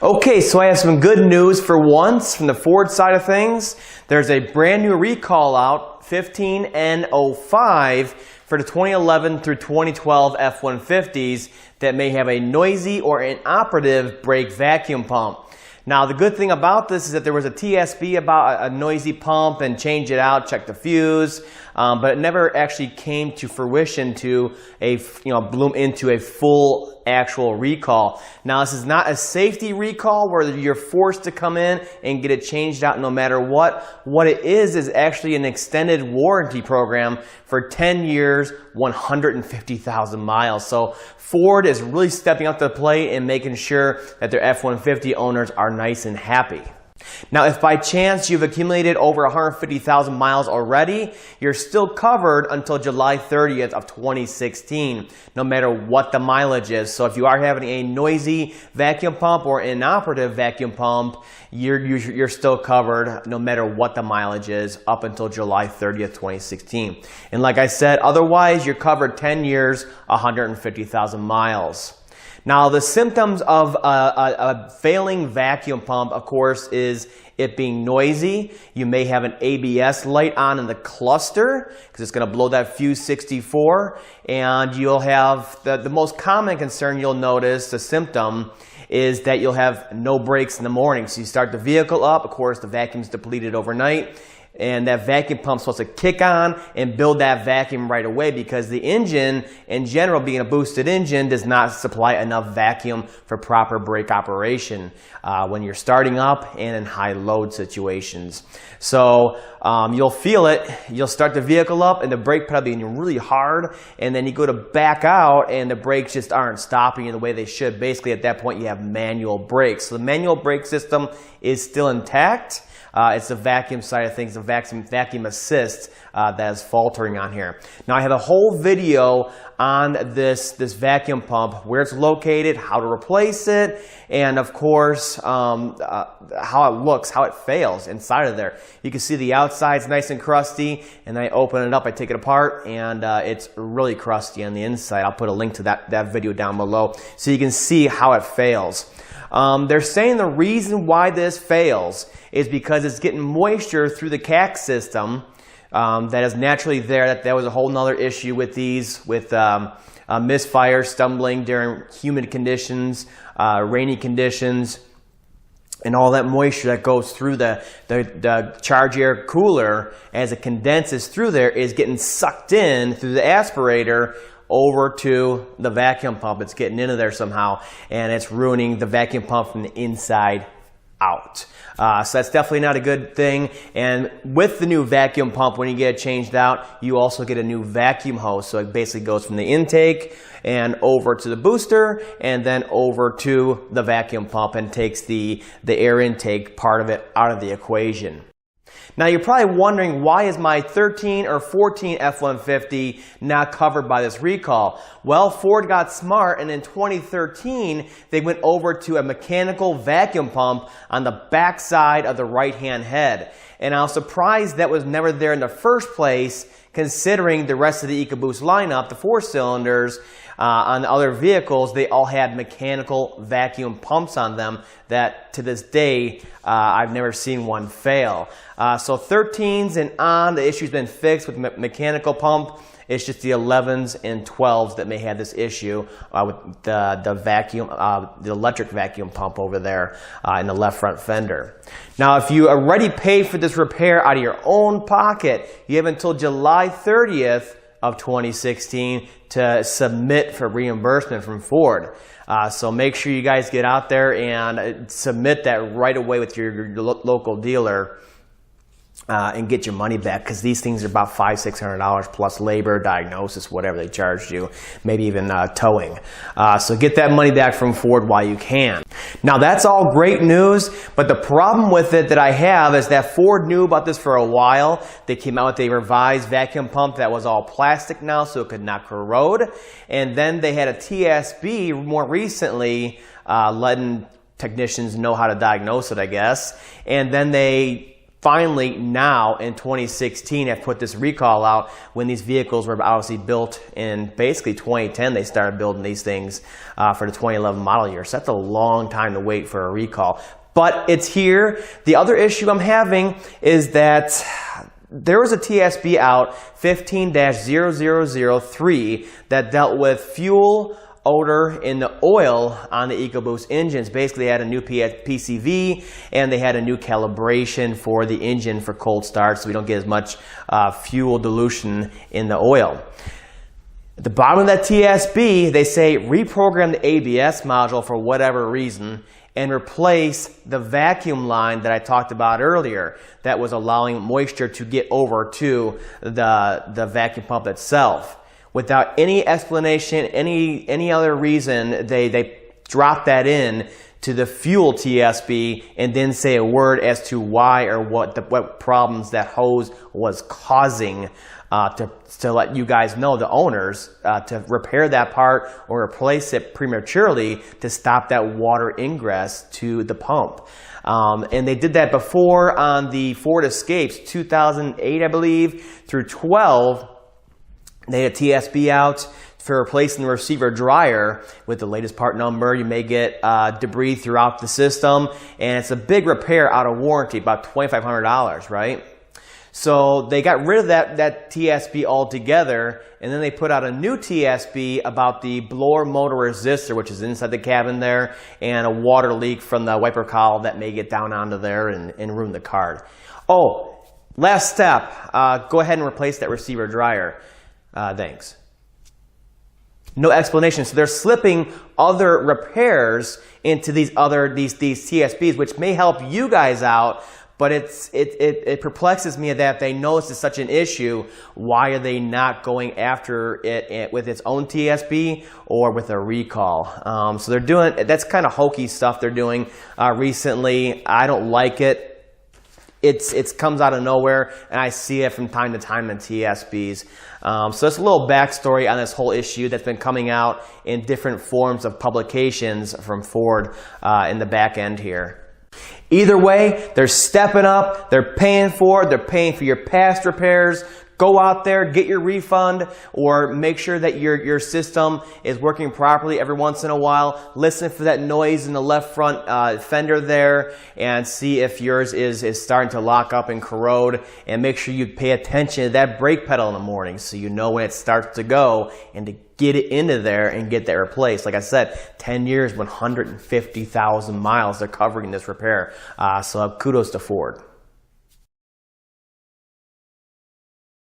Okay, so I have some good news for once from the Ford side of things. There's a brand new recall out, 15N05, for the 2011 through 2012 F-150s that may have a noisy or inoperative brake vacuum pump. Now, the good thing about this is that there was a TSB about a noisy pump and change it out, check the fuse, but it never actually came to fruition to bloom into a full actual recall. Now, this is not a safety recall where you're forced to come in and get it changed out no matter what. What it is actually an extended warranty program for 10 years, 150,000 miles. So Ford is really stepping up to the plate and making sure that their F-150 owners are nice and happy. Now, if by chance you've accumulated over 150,000 miles already, you're still covered until July 30th of 2016, no matter what the mileage is. So if you are having a noisy vacuum pump or inoperative vacuum pump, you're still covered no matter what the mileage is up until July 30th, 2016. And like I said, otherwise you're covered 10 years, 150,000 miles. Now, the symptoms of a failing vacuum pump, of course, is it being noisy. You may have an ABS light on in the cluster because it's going to blow that fuse 64. And you'll have the most common concern you'll notice, the symptom, is that you'll have no brakes in the morning. So you start the vehicle up. Of course, the vacuum's depleted overnight. And that vacuum pump's supposed to kick on and build that vacuum right away because the engine, in general, being a boosted engine, does not supply enough vacuum for proper brake operation when you're starting up and in high load situations. So you'll feel it. You'll start the vehicle up and the brake pedal being really hard, and then you go to back out and the brakes just aren't stopping in the way they should. Basically, at that point, you have manual brakes. So the manual brake system is still intact. It's the vacuum side of things, the vacuum assist that is faltering on here. Now, I have a whole video on this vacuum pump, where it's located, how to replace it, and of course, how it looks, how it fails inside of there. You can see the outside's nice and crusty, and then I open it up, I take it apart, and it's really crusty on the inside. I'll put a link to that video down below so you can see how it fails. They're saying the reason why this fails is because it's getting moisture through the CAC system that is naturally there. That was a whole nother issue with these, with misfire, stumbling during humid conditions, rainy conditions, and all that moisture that goes through the charge air cooler as it condenses through there is getting sucked in through the aspirator over to the vacuum pump. It's getting into there somehow, and it's ruining the vacuum pump from the inside out. So that's definitely not a good thing. And with the new vacuum pump, when you get it changed out, you also get a new vacuum hose. So it basically goes from the intake and over to the booster and then over to the vacuum pump and takes the air intake part of it out of the equation. Now, you're probably wondering, why is my 13 or 14 F-150 not covered by this recall? Well, Ford got smart, and in 2013, they went over to a mechanical vacuum pump on the back side of the right-hand head. And I was surprised that was never there in the first place, considering the rest of the Ecoboost lineup, the 4-cylinders, on the other vehicles, they all had mechanical vacuum pumps on them that, to this day, I've never seen one fail. So 13s and on, the issue's been fixed with mechanical pump. It's just the 11s and 12s that may have this issue with the electric vacuum pump over there in the left front fender. Now, if you already paid for this repair out of your own pocket, you have until July 30th of 2016 to submit for reimbursement from Ford. So make sure you guys get out there and submit that right away with your local dealer and get your money back, because these things are about $500–600 plus labor, diagnosis, whatever they charged you, maybe even towing. So get that money back from Ford while you can. Now, that's all great news, but the problem with it that I have is that Ford knew about this for a while. They came out with a revised vacuum pump that was all plastic now, so it could not corrode. And then they had a TSB more recently letting technicians know how to diagnose it, I guess. And then they finally now in 2016 have put this recall out when these vehicles were obviously built in basically 2010. They started building these things for the 2011 model year. So that's a long time to wait for a recall. But it's here. The other issue I'm having is that there was a TSB out 15-0003 that dealt with fuel, odor, in the oil on the Ecoboost engines. Basically, they had a new PCV and they had a new calibration for the engine for cold start, so we don't get as much fuel dilution in the oil. At the bottom of that TSB, they say reprogram the ABS module for whatever reason and replace the vacuum line that I talked about earlier that was allowing moisture to get over to the vacuum pump itself. Without any explanation, any other reason, they drop that in to the fuel TSB and then say a word as to why or what problems that hose was causing to let you guys know, the owners, to repair that part or replace it prematurely to stop that water ingress to the pump. And they did that before on the Ford Escapes, 2008 I believe through 12. They had a TSB out for replacing the receiver dryer with the latest part number. You may get debris throughout the system, and it's a big repair out of warranty, about $2,500, right? So they got rid of that TSB altogether, and then they put out a new TSB about the blower motor resistor, which is inside the cabin there, and a water leak from the wiper cowl that may get down onto there and ruin the card. Oh, last step, go ahead and replace that receiver dryer. Thanks. No explanation. So they're slipping other repairs into these TSBs, which may help you guys out, but it perplexes me that they know this is such an issue. Why are they not going after it with its own TSB or with a recall? So they're doing, that's kind of hokey stuff they're doing recently. I don't like it. It comes out of nowhere, and I see it from time to time in TSBs. So that's a little backstory on this whole issue that's been coming out in different forms of publications from Ford in the back end here. Either way, they're stepping up, they're paying for it, they're paying for your past repairs. Go out there, get your refund, or make sure that your system is working properly every once in a while. Listen for that noise in the left front fender there and see if yours is starting to lock up and corrode. And make sure you pay attention to that brake pedal in the morning so you know when it starts to go and to get it into there and get that replaced. Like I said, 10 years, 150,000 miles they're covering this repair. So kudos to Ford.